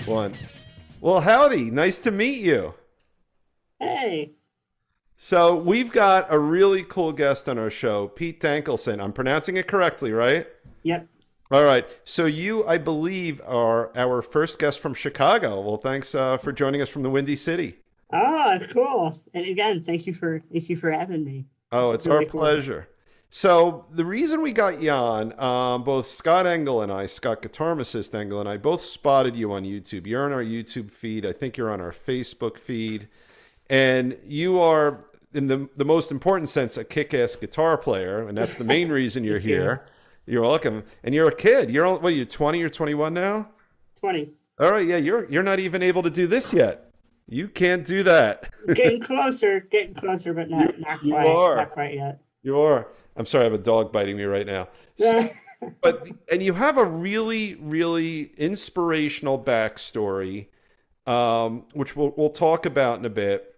One. Well, howdy. Nice to meet you. Hey, So, we've got a really cool guest on our show, Pete Dankelson. I'm pronouncing it correctly, right? yep. All right. So, you, I believe, are our first guest from Chicago. Well, thanks for joining us from the Windy City. Oh, cool. And again, thank you for having me. Oh, This is it's our really cool. pleasure. So, the reason we got you on, both Scott Engel and I, Scott Guitarist Engel and I, both spotted you on YouTube. You're on our YouTube feed. I think you're on our Facebook feed. And you are, in the most important sense, a kick-ass guitar player, and that's the main reason you're Thank you. here. You're welcome. And you're a kid. You're what? Are you 20 or 21 now? 20. All right, yeah. You're not even able to do this yet. You can't do that. Getting closer, but You you not are. quite yet. You are. I'm sorry. I have a dog biting me right now. So, Yeah. but and you have a really really inspirational backstory, which we'll talk about in a bit.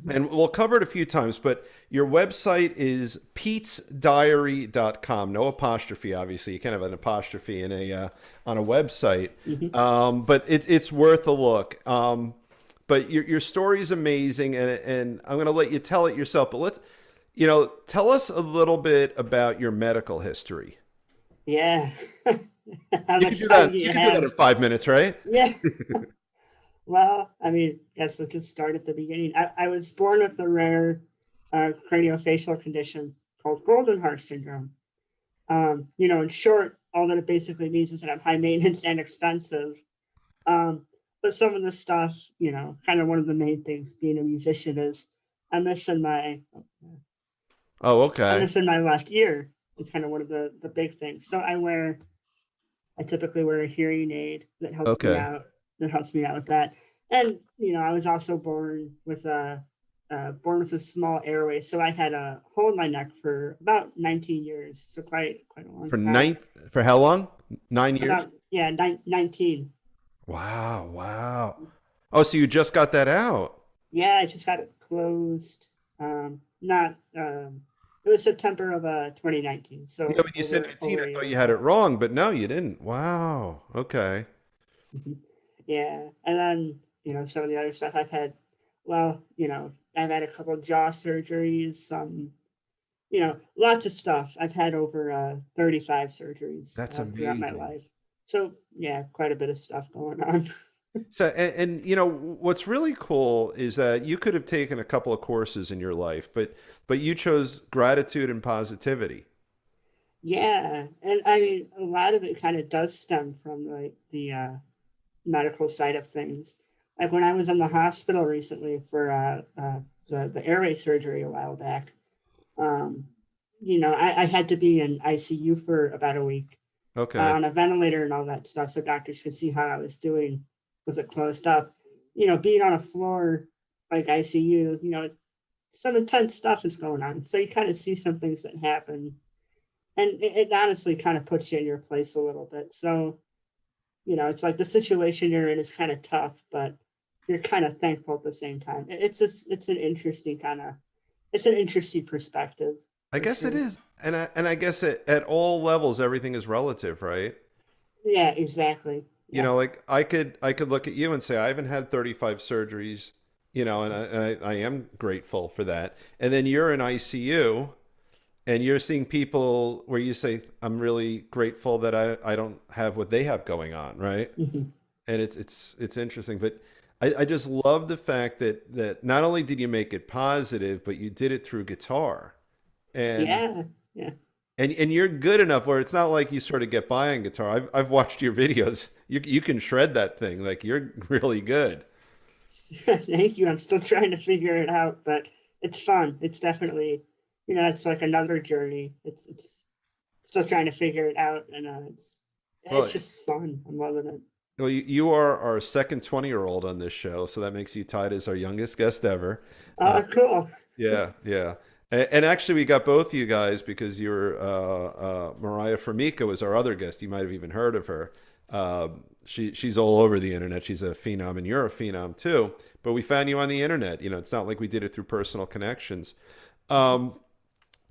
And we'll cover it a few times, but your website is petesdiary.com. No apostrophe, obviously. You can't have an apostrophe in a on a website. Mhm. But it's worth a look. But your story is amazing, and I'm going to let you tell it yourself. But tell us a little bit about your medical history. Yeah. How You can much do time that. do You you can do that have? in 5 minutes, right? Yeah. Well, I mean, guess let's just start at the beginning. I was born with a rare craniofacial condition called golden heart syndrome. In short, all that it basically means is that I'm high maintenance and expensive. Um, but some of the stuff, kind of one of the main things being a musician is I'm missing my Oh, I'm okay. missing my left ear. It's kind of one of the big things. So I typically wear a hearing aid that helps me Okay. out. That helps me out with that. And I was also born with a small airway, so I had a hole in my neck for about 19 years. So quite a long For time. nine, for how long? 9 years? About, yeah, 19. Wow, wow. Oh, so you just got that out. Yeah, I just got it closed. Not It was September of 2019, Yeah, so when you said over 19, a I thought year you had it ago. wrong, but no, you didn't. Wow. Okay. Mhm. Yeah, and then some of the other stuff I've had. Well, I've had a couple jaw surgeries, some lots of stuff. I've had over 35 surgeries That's throughout my amazing. life. So yeah, quite a bit of stuff going on. So, and what's really cool is that you could have taken a couple of courses in your life, but you chose gratitude and positivity. Yeah, and I mean a lot of it kind of does stem from like the medical side of things. Like when I was in the hospital recently for the airway surgery a while back, um, I had to be in ICU for about a week Okay. on a ventilator and all that stuff, so doctors could see how I was doing with it closed up. Being on a floor like ICU, some intense stuff is going on, so you kind of see some things that happen, and it honestly kind of puts you in your place a little bit. So it's like the situation you're in is kind of tough, but you're kind of thankful at the same time. It's an interesting it's an interesting perspective I for guess it sure. is. And I guess at all levels, everything is relative, right? Yeah, exactly. Yeah. Like I could look at you and say I haven't had 35 surgeries, and I am grateful for that. And then you're in ICU and you're seeing people where you say I'm really grateful that I don't have what they have going on, right? Mhm. And it's interesting, but I just love the fact that not only did you make it positive, but you did it through guitar. And Yeah. Yeah. and you're good enough where it's not like you sort of get by on guitar. I've watched your videos. You can shred that thing. Like you're really good. Thank you. I'm still trying to figure it out, but it's fun. It's definitely, it's like another journey. It's still trying to figure it out, and it's Well, just fun. I'm loving it. you are our second 20-year-old on this show, so that makes you tied as our youngest guest ever. Uh, Cool. yeah, yeah. And actually, we got both you guys because you're Mariah Formica was our other guest. You might have even heard of her. She's all over the internet. She's a phenom, and you're a phenom too. But we found you on the internet. It's not like we did it through personal connections. Um,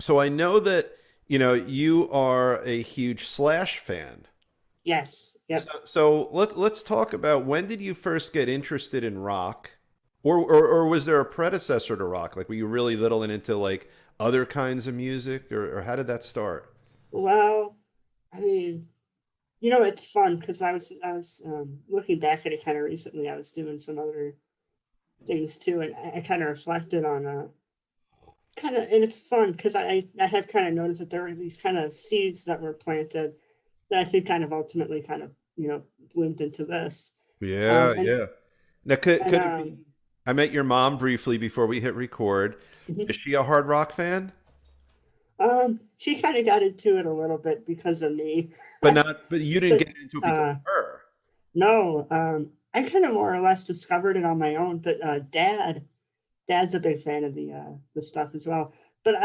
so I know that you are a huge Slash fan. Yes. Yep. So let's talk about when did you first get interested in rock, or was there a predecessor to rock? Like were you really little and into like other kinds of music, or how did that start? Well, I mean, it's fun because I was looking back at it kind of recently. I was doing some other things too, and I kind of reflected on kind of, and it's fun because I have kind of noticed that there were these kind of seeds that were planted that I think kind of ultimately kind of bloomed into this. Yeah, And yeah. Now and could it be? I met your mom briefly before we hit record. Is she a hard rock fan? she kind of got into it a little bit because of me. But you didn't But get into it because of her. no, I kind of more or less discovered it on my own. But dad's a big fan of the stuff as well. But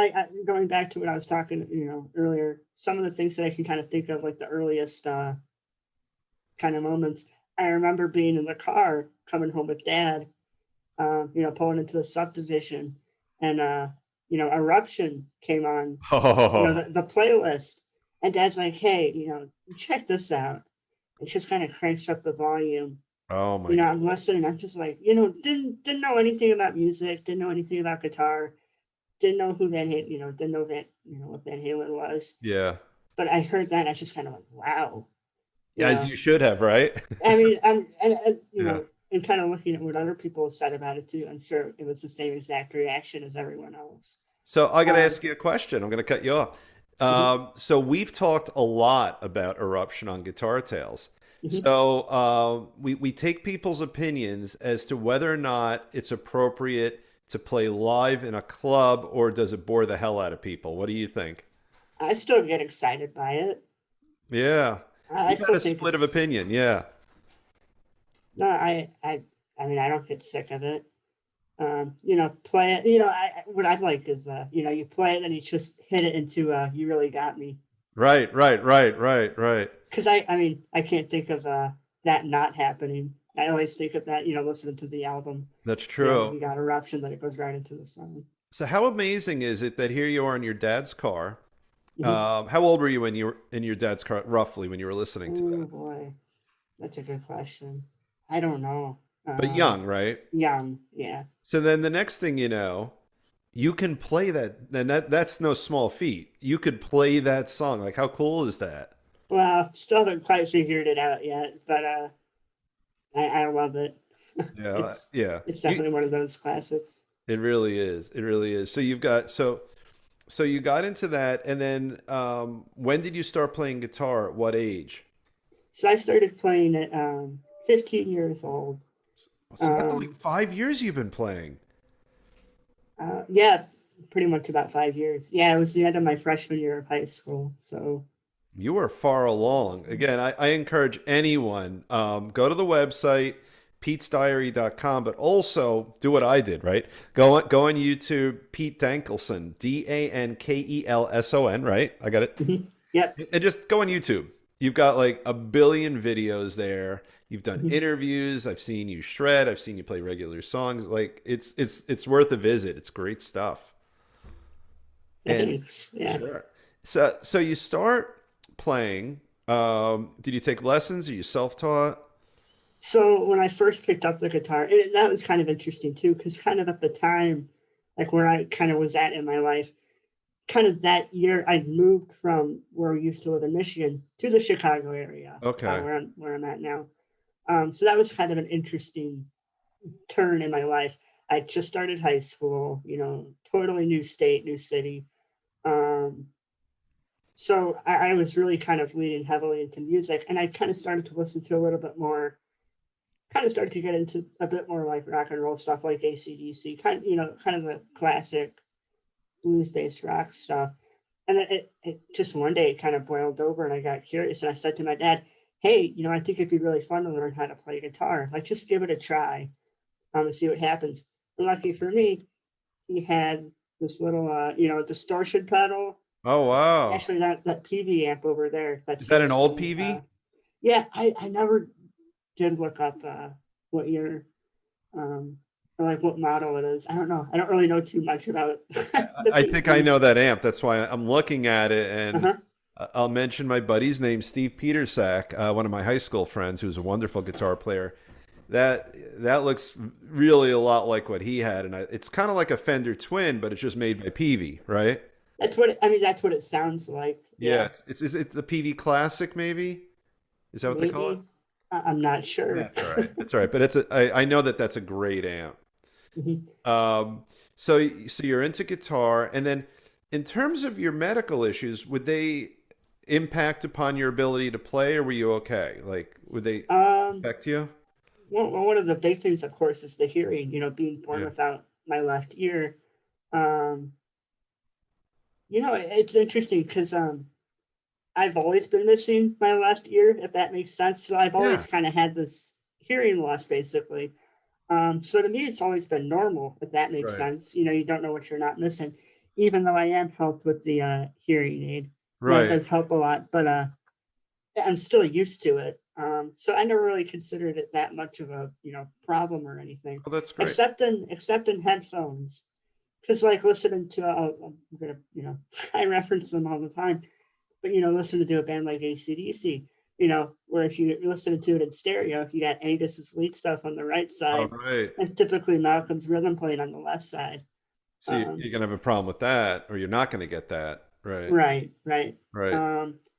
going back to what I was talking, earlier, some of the things that I can kind of think of, like the earliest kind of moments. I remember being in the car coming home with dad, pulling into the subdivision, and Eruption came on, Oh, the playlist, and dad's like, hey, check this out, and just kind of cranks up the volume. oh my I'm God. listening. I'm just like, didn't know anything about music, didn't know anything about guitar, didn't know who Van Halen, didn't know what Van Halen was. Yeah. But I heard that, and I just kind of like, wow, you As know. you should have, right? I mean, and Yeah. and kind of looking at what other people said about it too, I'm sure it was the same exact reaction as everyone else. So I got to Um, ask you a question. I'm going to cut you off. mhm, So we've talked a lot about Eruption on Guitar Tales. mhm. So we take people's opinions as to whether or not it's appropriate to play live in a club or does it bore the hell out of people? What do you think? I still get excited by it. Yeah. I We've had still a think split of it's opinion. Yeah. no. I mean, I don't get sick of it. Play it. What I like is you play it and you just hit it into you really got me. Right, right, right, right, right. Because I mean, I can't think of that not happening. I always think of that, listening to the album. That's When true. you got Eruption, then it goes right into the song. So how amazing is it that here you are in your dad's car? Mm-hmm. How old were you when you were in your dad's car, roughly, when you were listening to Oh that? boy, that's a good question. I don't know. But young, right? Young, yeah. So then the next thing you know, you can play that, and that's no small feat. You could play that song. Like, how cool is that? Well, still haven't quite figured it out yet, but I love it. Yeah, it's yeah. it's definitely one of those classics. It really is. It really is. So so you got into that, and then when did you start playing guitar? At what age? So I started playing at 15 years old. So that's like Um, 5 years you've been playing. yeah, pretty much about 5 years. Yeah, it was the end of my freshman year of high school. So, You are far along. Again, I encourage anyone, go to the website, petesdiary.com, but also do what I did, right? Go on YouTube, Pete Dankelson, Dankelson, right? I got it. mhm. Yep. And just go on YouTube. You've got like a billion videos there. You've done Mhm. interviews. I've seen you shred. I've seen you play regular songs. Like it's worth a visit. It's great stuff. And Thanks. Yeah. sure. So you start playing. Did you take lessons? Are you self-taught? So when I first picked up the guitar, that was kind of interesting too, because kind of at the time, like where I kind of was at in my life, kind of that year, I moved from where we used to live in Michigan to the Chicago area, Okay. where I'm at now. So that was kind of an interesting turn in my life. I just started high school, totally new state, new city. Um, so I was really kind of leaning heavily into music, and I kind of started to listen to a little bit more, kind of started to get into a bit more like rock and roll stuff like AC/DC, kind of the classic blues based rock stuff. And then it just one day it kind of boiled over and I got curious and I said to my dad, hey, I think it'd be really fun to learn how to play guitar. Like just give it a try and see what happens. And lucky for me, he had this little distortion pedal. Oh wow. Actually that PV amp over there Is that's that an used old in PV? yeah, I never did look up what year um or like what model it is. I don't know. I don't really know too much about I, the I think I PV. know that amp. That's why I'm looking at it and Uh-huh. I'll mention my buddy's name, Steve Petersack, one of my high school friends, who's a wonderful guitar player. That looks really a lot like what he had, and it's kind of like a Fender Twin, but it's just made by Peavey, right? I mean, that's what it sounds like. Yeah, Yeah, it's the Peavey Classic, maybe. Is that what they call it? maybe. I'm not sure. That's all right. That's all right. But I know that that's a great amp. Mhm. Um, so you're into guitar, and then in terms of your medical issues, would they impact upon your ability to play, or were you okay? Like, would they Um, affect you? one of the big things, of course, is the hearing. Being born Yeah. without my left ear. Um, it's interesting because I've always been missing my left ear, if that makes sense. So I've Yeah. always kind of had this hearing loss, basically. So to me, it's always been normal, if that makes Right. sense. You don't know what you're not missing, even though I am helped with the hearing aid. It Right. does help a lot, but I'm still used to it. So I never really considered it that much of a problem or anything, Oh, that's great. except in headphones. Because like listening to, I'm gonna I reference them all the time, but listening to a band like AC/DC, where if you listen to it in stereo, you got Angus's lead stuff on the right All side, right. and typically Malcolm's rhythm playing on the left side. So Um, you're gonna have a problem with that, or you're not gonna get that. Right. right, right. Right.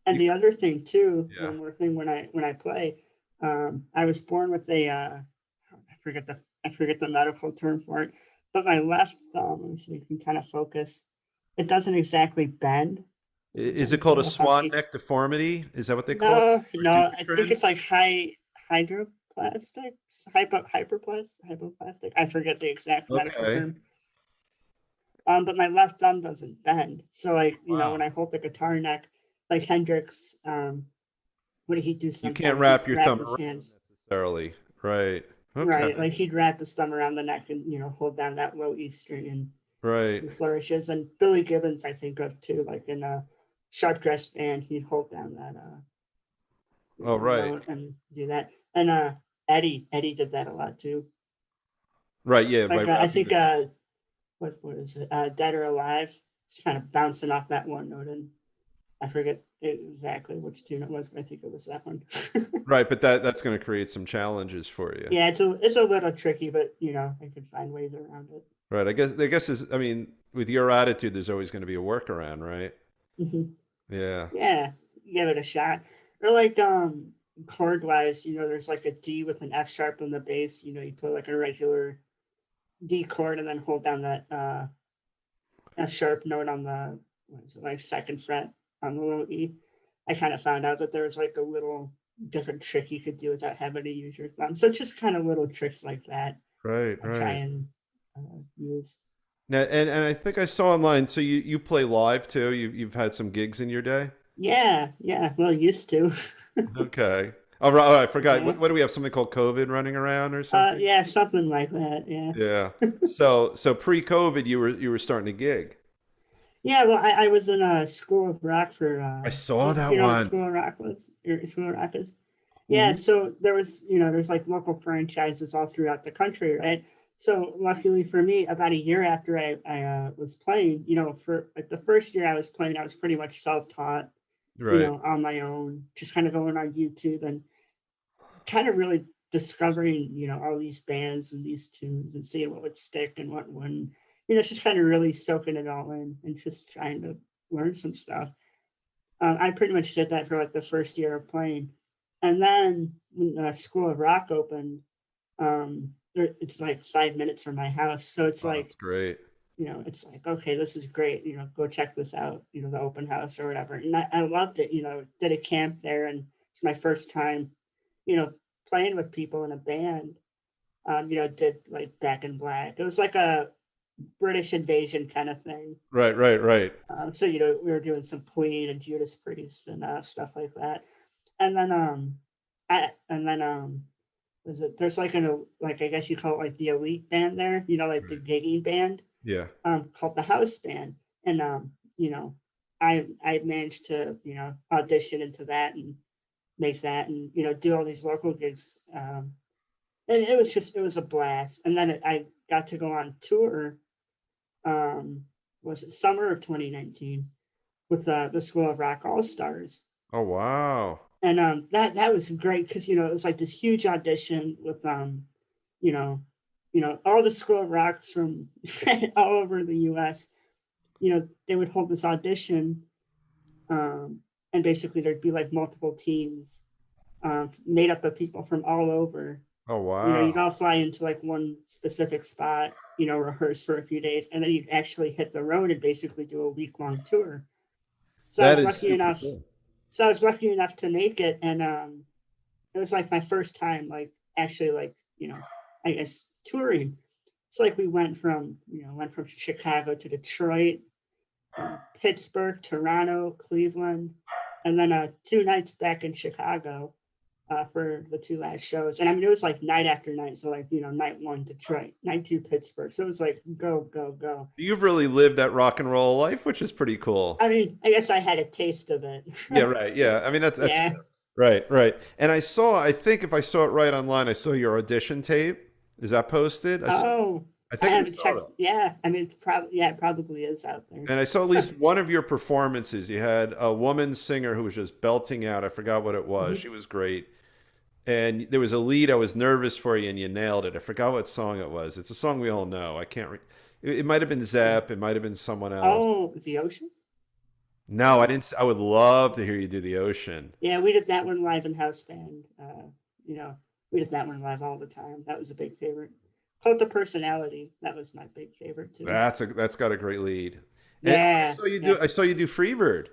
And You, the other thing too, yeah. one more thing when I play, I was born with a I forget the medical term for it, but my left thumb, let me see if you can kind of focus. It doesn't exactly bend. Is it It's a called a little swan funky. neck deformity? Is that what they call it? No, Or no, I think Dupuytren? it's like hydroplastic, hyperplastic. I forget the exact medical Okay. term. But my left thumb doesn't bend. So like, when Wow. I hold the guitar neck, like Hendrix, what did he do You can't sometimes? He'd wrap your wrap thumb his around hands, necessarily. Right. Okay. right, like he'd wrap his thumb around the neck and, hold down that low E string and Right. do flourishes. And Billy Gibbons, I think of too, like in a Sharp Dressed Band, he'd hold down that Oh, right. note and do that. And Eddie did that a lot too. Right. Yeah. By Like I wrapping think your neck. what is it? Dead or Alive. It's kind of bouncing off that one note, and I forget exactly which tune it was, but I think it was that one. Right. But that's going to create some challenges for you. Yeah, it's a little tricky, but I could find ways around it. Right. I guess is I mean, with your attitude, there's always going to be a workaround, right? Hmm. Yeah. Yeah, give it a shot. Or like chord wise, there's like a D with an F sharp on the bass. You play like a regular D chord and then hold down that F sharp note on the what is it, like second fret on the little E. I kind of found out that there was like a little different trick you could do without having to use your thumb. So just kind of little tricks like that Right. I try Right. and use. Now, and I think I saw online. So you play live too. You've had some gigs in your day. Yeah, yeah. Well, used to. Okay. Oh, right. Oh, I forgot. Yeah. What do we have? Something called COVID running around or something? Yeah, something like that. Yeah. Yeah. So pre-COVID, you were starting to gig. Yeah, well, I was in a School of Rock for I saw you that know what one. School of Rock was? Or School of Rock is? Yeah, Mhm. so there's like local franchises all throughout the country, right? So luckily for me, about a year after I was playing, for like the first year I was playing, I was pretty much self-taught, Right. on my own, just kind of going on YouTube and kind of really discovering, all these bands and these tunes and seeing what would stick and what wouldn't. Just kind of really soaking it all in and just trying to learn some stuff. I pretty much did that for like the first year of playing. And then when the School of Rock opened, it's like 5 minutes from my house. So it's Oh, that's like, great. it's like, okay, this is great. Go check this out, the open house or whatever. And I loved it, did a camp there. And it's my first time, you know, playing with people in a band. Did like Back in Black. It was like a British invasion kind of thing. Right, right, right. So we were doing some Queen and Judas Priest and stuff like that. And then was it there's like like I guess you call it like the elite band there, like the Right. gigging band, Yeah. called the house band. And I managed to, audition into that and make that and do all these local gigs. And it was a blast. And then I got to go on tour. Um was it summer of 2019? with the School of Rock All Stars. Oh wow. And that was great because it was like this huge audition with you know all the School of Rocks from all over the U.S. They would hold this audition, and basically there'd be like multiple teams made up of people from all over. Oh You'd wow. all fly into like one specific spot, rehearse for a few days, and then you'd actually hit the road and basically do a week long tour. So I That was is lucky super enough. cool. So I was lucky enough to make it, and it was like my first time, like actually, like I guess touring. It's like we went from Chicago to Detroit, Pittsburgh, Toronto, Cleveland, and then 2 nights back in Chicago for the two last shows. And I mean, it was like night after night. So like night one Detroit, night two Pittsburgh. So it was like go go go. You've really lived that rock and roll life, which is pretty cool. I mean, I guess I had a taste of it. Yeah, right. Yeah. I mean that's Yeah. fair. Right, right. And I think if I saw it right online, I saw your audition tape. Is that posted? Oh, I I think I haven't saw checked. that. Yeah, I mean, it probably is out there. And I saw at least one of your performances. You had a woman singer who was just belting out. I forgot what it was. She Mhm. was great. And there was a lead I was nervous for you, and you nailed it. I forgot what song it was. It's a song we all know. I can't. It might have been Zap. It might have been someone else. Oh, the ocean. No, I didn't. I would love to hear you do the ocean. Yeah, we did that one live in house band. You know, we did that one live all the time. That was a big favorite. Cult of Personality. That was my big favorite too. That's got a great lead. And I Yeah, saw you yeah. do. I saw you do Freebird.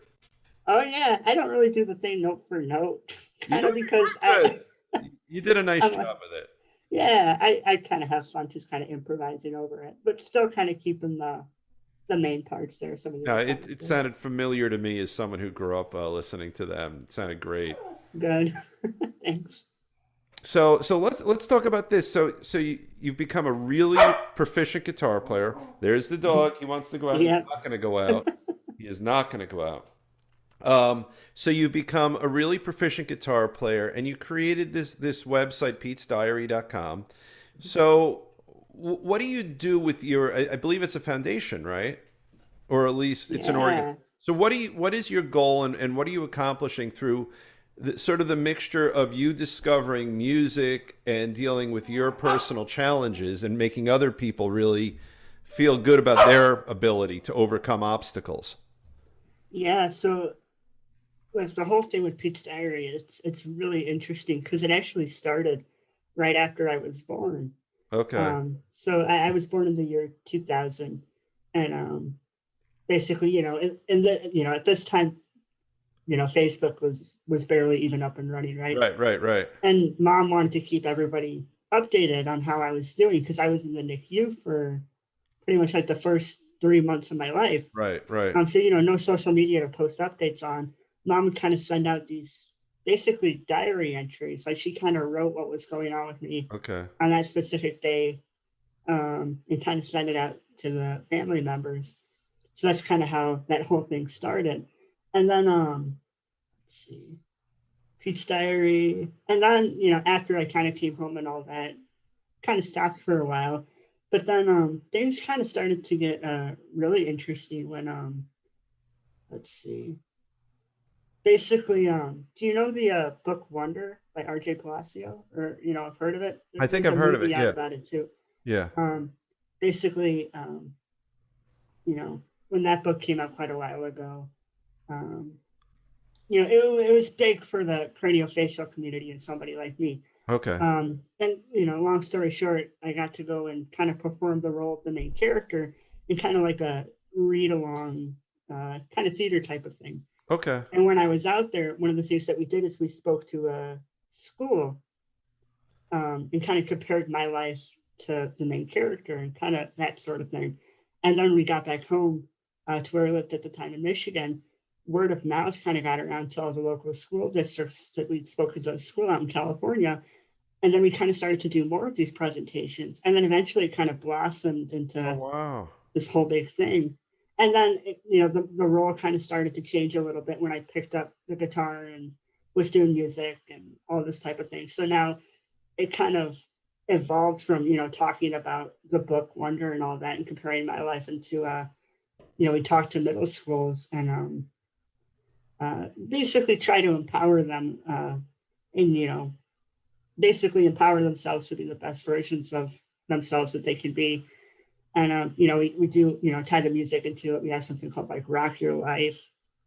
Oh yeah, I don't really do the thing note for note, You kind of you were because good. You did a nice I'm like, job with it. yeah, I kind of have fun just kind of improvising over it, but still kind of keeping the main parts there. Some of the No, other it commentaries. sounded familiar to me as someone who grew up listening to them. It sounded great. Good. Thanks. So let's talk about this. So you've become a really proficient guitar player. There's the dog. He wants to go out. He's Yeah. not going to go out. He is not going to go out. So you become a really proficient guitar player, and you created this website, petesdiary.com. So what do you do with your? I believe it's a foundation, right? Or at least it's an organ. Yeah. So what is your goal, and what are you accomplishing through sort of the mixture of you discovering music and dealing with your personal challenges and making other people really feel good about their ability to overcome obstacles? Yeah. So like the whole thing with Pete's Diary, it's really interesting because it actually started right after I was born. Okay. So I was born in the year 2000, and basically, at this time, Facebook was barely even up and running, right? Right, right, right. And mom wanted to keep everybody updated on how I was doing because I was in the NICU for pretty much like the first 3 months of my life. Right, right. So no social media to post updates on. Mom would kind of send out these basically diary entries. Like she kind of wrote what was going on with me Okay. on that specific day, and kind of send it out to the family members. So that's kind of how that whole thing started. And then let's see, Pete's Diary, and then after I kind of came home and all that, kind of stopped for a while. But then things kind of started to get really interesting when let's see, basically do you know the book Wonder by R.J. Palacio, or I've heard of it? I think There's I've a heard of it. movie out Yeah. about it too. Yeah. Um, Basically, when that book came out quite a while ago, um, it was big for the craniofacial community and somebody like me. Okay. And long story short, I got to go and kind of perform the role of the main character in kind of like a read along kind of theater type of thing. Okay. And when I was out there, one of the things that we did is we spoke to a school, and kind of compared my life to the main character and kind of that sort of thing. And then we got back home to where I lived at the time in Michigan. Word of mouth kind of got around to all the local school districts that we'd spoken to the school out in California. And then we kind of started to do more of these presentations. And then eventually it kind of blossomed Oh into wow. this whole big thing. And then, the role kind of started to change a little bit when I picked up the guitar and was doing music and all this type of thing. So now it kind of evolved from, talking about the book Wonder and all that and comparing my life into, we talked to middle schools and basically try to empower them, and basically empower themselves to be the best versions of themselves that they can be. And we do tie the music into it. We have something called like Rock Your Life,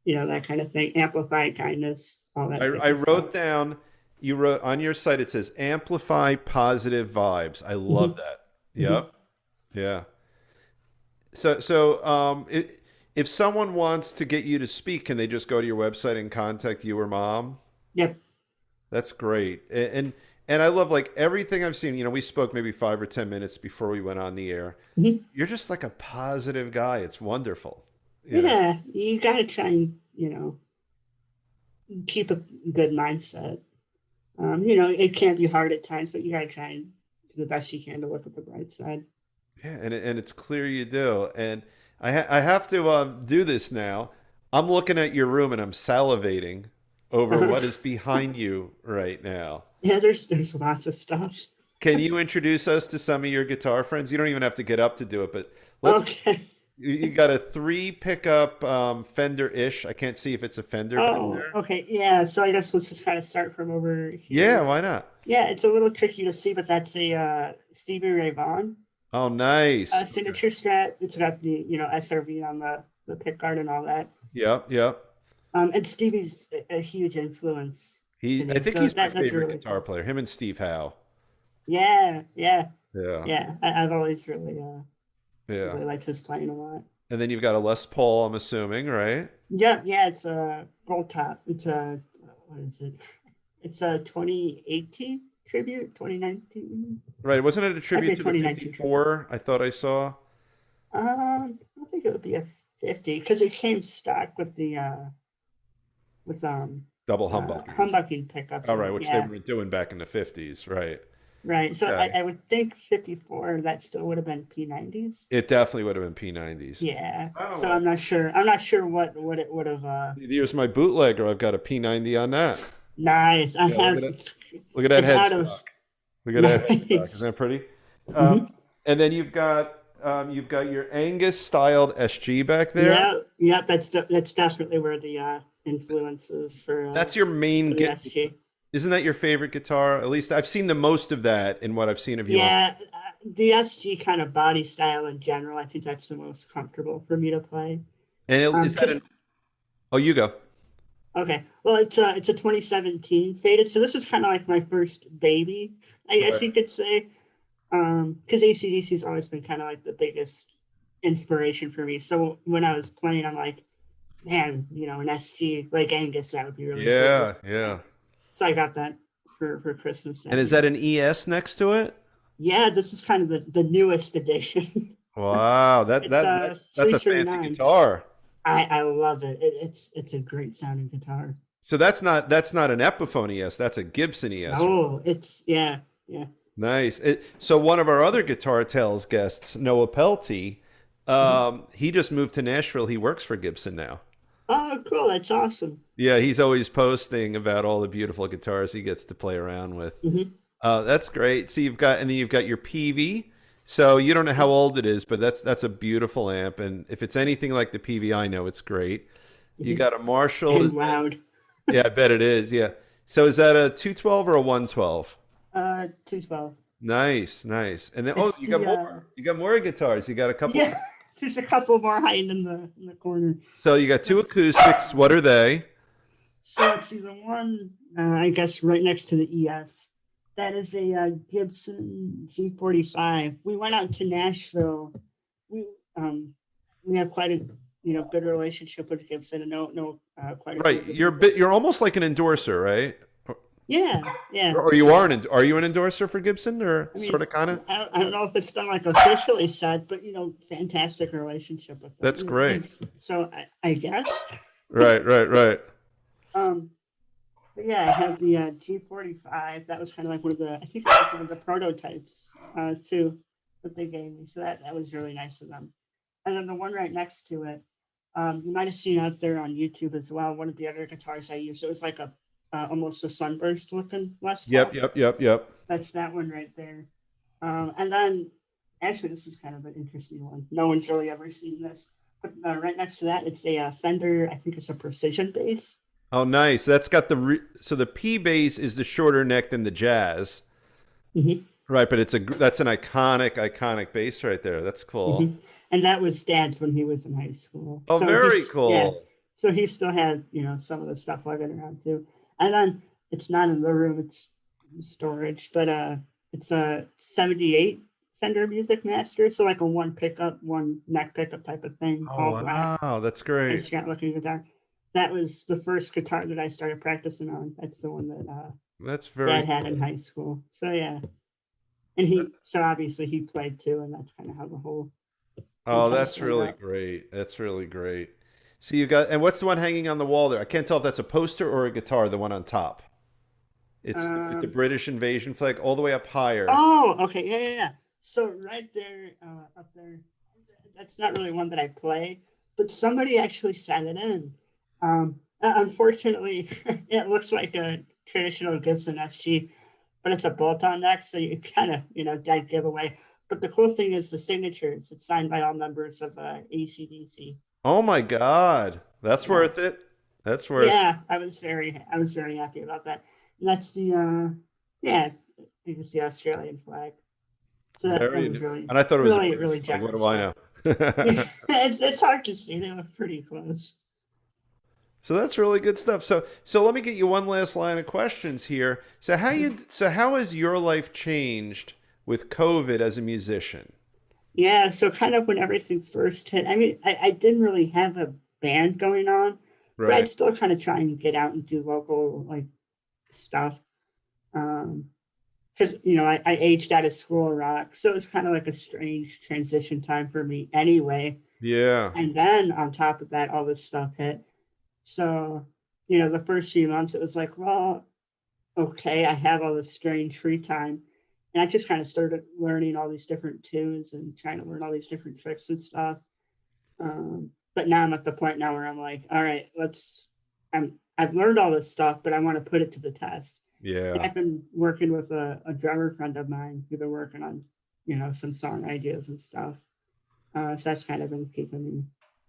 that kind of thing. Amplify kindness, all that type I of stuff. wrote down, you wrote on your site, it says amplify positive vibes. I love Hmm. that. Hmm. Yep. Yeah. So, if someone wants to get you to speak, can they just go to your website and contact you or mom? Yep. That's great. And I love like everything I've seen. We spoke maybe 5 or 10 minutes before we went on the air. Hmm. You're just like a positive guy. It's wonderful. You know. Yeah, you got to try and keep a good mindset. It can be hard at times, but you got to try and do the best you can to look at the bright side. Yeah, and it's clear you do. And I have to do this now. I'm looking at your room and I'm salivating over what is behind you right now. Yeah, there's lots of stuff. Can you introduce us to some of your guitar friends? You don't even have to get up to do it, but let's. Okay. You got a three pickup Fender-ish. I can't see if it's a Fender back Oh, there. okay. Yeah. So I guess let's just kind of start from over Yeah, here. why not? Yeah, it's a little tricky to see, but that's a Stevie Ray Vaughan Oh, nice. Okay. signature strat. It's got the SRV on the pick guard and all that. Yep, yep. And Stevie's a huge influence to I me, think so he's my that's favorite really guitar cool. player. Him and Steve Howe. Yeah, yeah, Yeah, yeah. I've always really yeah. really liked his playing a lot. And then you've got a Les Paul, I'm assuming, right? Yeah, yeah. It's a gold top. It's a what is it? It's a 2018 tribute, 2019. Right. Wasn't it a Might be tribute a to the 2019 tribute. 54? I thought I saw I think it would be a 50 because it came stock with the with double humbuckers. humbucking pickups All in right, it. which they Yeah, were doing back in the 50s, right? right. So Okay. I would think 54 that still would have been P90s. It definitely would have been P90s. Yeah. Oh, So well, I'm not sure what it would have. here's my bootlegger. I've got a P90 on that. Nice. I Yeah, look have. at that. Look at that It's out of headstock. Look at that headstock. Isn't nice. that pretty? Um, Hmm. and then you've got your Angus styled SG back there. Yeah, yeah. That's definitely where the influence is That's your main for the git. SG. Isn't that your favorite guitar? At least I've seen the most of that in what I've seen of you on. Yeah, the SG kind of body style in general, I think that's the most comfortable for me to play. And it's at Because an. Oh, you go. okay, well, it's a 2017 faded, so this is kind of like my first baby, I guess Right. you could say. Because AC/DC has always been kind of like the biggest inspiration for me. So when I was playing, I'm like, man, an SG like Angus, that would be really cool. Yeah, yeah. So I got that for Christmas And that is that year. an ES next to it? Yeah, this is kind of the newest edition. Wow, that It's that a that's a fancy 339. guitar. I love it. It's a great sounding guitar. So that's not an Epiphone ES, that's a Gibson ES. Oh, it's yeah, yeah. Nice. So one of our other Guitar Tales guests, Noah Pelty, Mhm. he just moved to Nashville. He works for Gibson now. Oh, cool. That's awesome. Yeah, he's always posting about all the beautiful guitars he gets to play around with. Hmm. That's great. So and then you've got your PV. So you don't know how old it is, but that's a beautiful amp. And if it's anything like the PV I know, it's great. You Hmm. got a Marshall. And loud. Yeah, I bet it is. Yeah. So is that a 212 or a 112? 212. Nice, nice. And then It's you got the more. You got more guitars. You got a couple. yeah. There's a couple more hiding in the corner. So you got two So, acoustics. What are they? so it's either one, I guess, right next to the ES. That is a Gibson G45. We went out to Nashville. We um we have quite a good relationship with Gibson and know quite a few of Right. the You're a people. bit. You're almost like an endorser, right? Yeah, yeah. Or you are are you an endorser for Gibson or I sort mean, of kind of? I don't know if it's been like officially said, but fantastic relationship with them. That's great. So I guess. Right, right, right. Um, but yeah, I had the G45. That was kind of like I think it was one of the prototypes too that they gave me. So that was really nice of them. And then the one right next to it, you might have seen out there on YouTube as well. One of the other guitars I used, it was like a almost a sunburst looking Les Yep, Paul. yep, yep, yep. That's that one right there. And then actually, this is kind of an interesting one. No one's really ever seen this. Right next to that, it's a Fender. I think it's a precision bass. Oh, nice. That's got so the P bass is the shorter neck than the Jazz, Hmm. right? But that's an iconic bass right there. That's cool. Hmm. And that was Dad's when he was in high school. Oh, So very he's yeah. cool. So he still had some of the stuff lugging around too. And then it's not in the room; it's storage. But it's a '78 Fender Music Master, so like a one pickup, one neck pickup type of thing, Oh, all black. wow, that's Nice great. Scott looking guitar. That was the first guitar that I started practicing on. That's the one that That's very Dad had in cool. high school. So yeah, and so obviously he played too, and that's kind of how the whole Oh, thing that's started really out. great. That's really great. So you got, and what's the one hanging on the wall there? I can't tell if that's a poster or a guitar, the one on top. It's with the Um, British invasion flag all the way up higher. oh, okay, yeah, yeah, yeah. So right there, up there, that's not really one that I play, but somebody actually sent it in. Unfortunately, it looks like a traditional Gibson SG, but it's a bolt-on neck, so you kind of, dead giveaway. But the cool thing is the signatures. It's signed by all members of ACDC. Oh my God. That's Yeah, worth it. That's worth yeah. I was very happy about that. And that's the yeah, I think it's the Australian flag. So that very, was really, and I thought it was a really, British really flag. What generous do I stuff. Yeah, know? it's hard to see. They look pretty close. So that's really good stuff. So let me get you one last line of questions here. So how has your life changed with COVID as a musician? Yeah, so kind of when everything first hit, I mean, I didn't really have a band going on, but I'd Right. still kind of try and get out and do local like stuff. Um, because I aged out of school rock, so it was kind of like a strange transition time for me anyway. Yeah. And then on top of that, all this stuff hit. So, the first few months it was like, well, okay, I have all this strange free time. And I just kind of started learning all these different tunes and trying to learn all these different tricks and stuff. But now I'm at the point now where I'm like, all right, I've learned all this stuff, but I want to put it to the test. And Yeah. I've been working with a drummer friend of mine who's been working on, some song ideas and stuff. So that's kind of been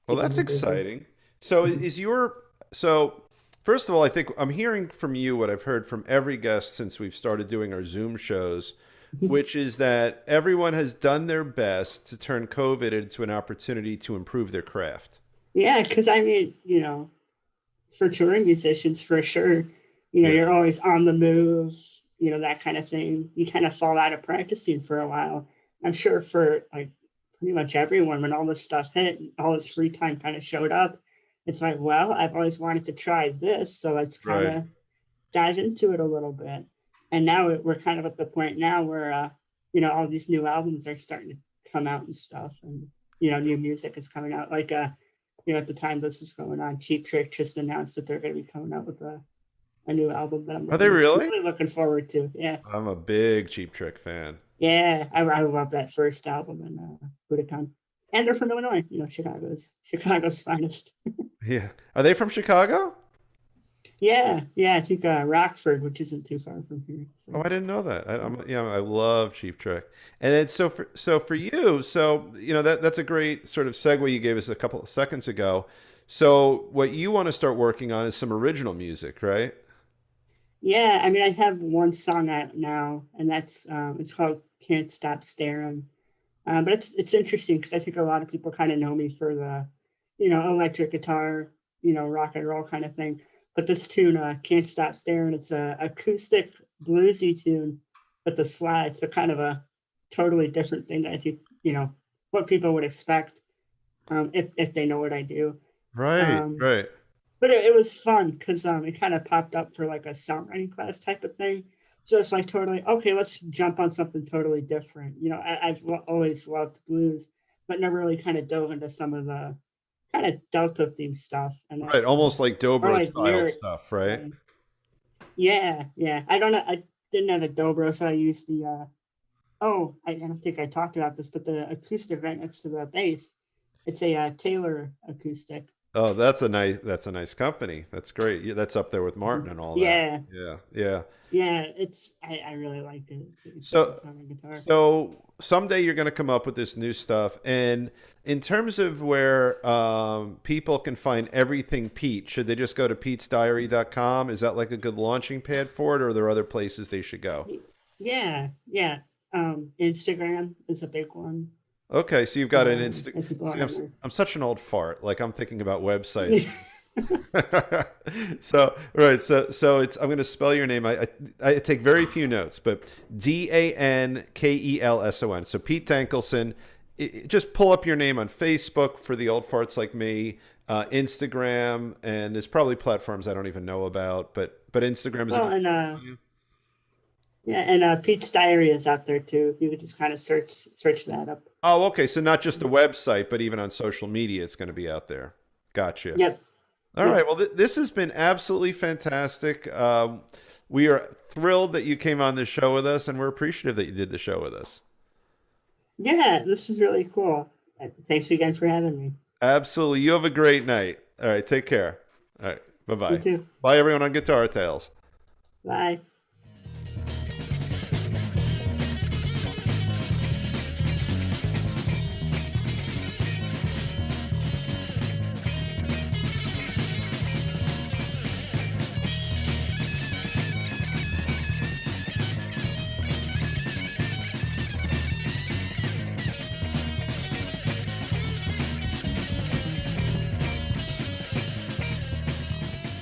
Well, keeping that's me busy. exciting. So Mhm. is your so first of all, I think I'm hearing from you what I've heard from every guest since we've started doing our Zoom shows, which is that everyone has done their best to turn COVID into an opportunity to improve their craft. Yeah, because I mean, for touring musicians, for sure, Yeah. you're always on the move, that kind of thing. You kind of fall out of practicing for a while. I'm sure for like pretty much everyone, when all this stuff hit, and all this free time kind of showed up, it's like, well, I've always wanted to try this, so let's kind Right. of dive into it a little bit. And now we're kind of at the point now where, all these new albums are starting to come out and stuff, and new music is coming out. Like, at the time this is going on, Cheap Trick just announced that they're going to be coming out with a new album that I'm Are they looking really? really looking forward to. Yeah, I'm a big Cheap Trick fan. yeah, I love that first album and Budokan. And they're from Illinois, Chicago's finest. Yeah. Are they from Chicago? Yeah, yeah, I think Rockford, which isn't too far from here. Oh, So I didn't know that. yeah. I love Cheap Trick. And then so for you, that's a great sort of segue you gave us a couple of seconds ago. So what you want to start working on is some original music, right? Yeah, I mean, I have one song out now, and that's it's called "Can't Stop Staring." But it's interesting because I think a lot of people kind of know me for the, electric guitar, rock and roll kind of thing. But this tune, "Can't Stop Staring," it's a acoustic bluesy tune, but the slide, so kind of a totally different thing that I think what people would expect if they know what I do. Right, Um, right. but it was fun because it kind of popped up for like a songwriting class type of thing. So it's like totally okay. Let's jump on something totally different. Always loved blues, but never really kind of dove into some of the kind of Delta theme stuff and Right, almost like or dobro like style lyric. stuff, right? Yeah, yeah. I don't know. I didn't have a dobro, so I used the. I don't think I talked about this, but the acoustic right next to the bass, it's a Taylor acoustic. Oh, that's a nice company. That's great. Yeah, that's up there with Martin and all that. Yeah, Yeah, yeah. yeah. I really liked it. It's a good So sounding guitar. so someday you're going to come up with this new stuff. And in terms of where people can find everything Pete, should they just go to petesdiary.com? Is that like a good launching pad for it, or are there other places they should go? Yeah, yeah. Instagram is a big one. Okay, so you've got an Insta. That people are See, on there. I'm such an old fart. Like I'm thinking about websites. So right, so it's I'm going to spell your name. I take very few notes, but Dankelson. So Pete Dankelson. Just pull up your name on Facebook for the old farts like me, Instagram, and there's probably platforms I don't even know about, but Instagram is a Well, good. and yeah, and Pete's Diary is out there too. You could just kind of search that up. Oh, okay. So not just a website, but even on social media, it's going to be out there. Gotcha. Yep, All yep. right. Well, this has been absolutely fantastic. We are thrilled that you came on the show with us, and we're appreciative that you did the show with us. Yeah, this is really cool. Thanks again for having me. Absolutely. You have a great night. All right. Take care. All right. Bye You bye. too. Bye, everyone on Guitar Tales. Bye.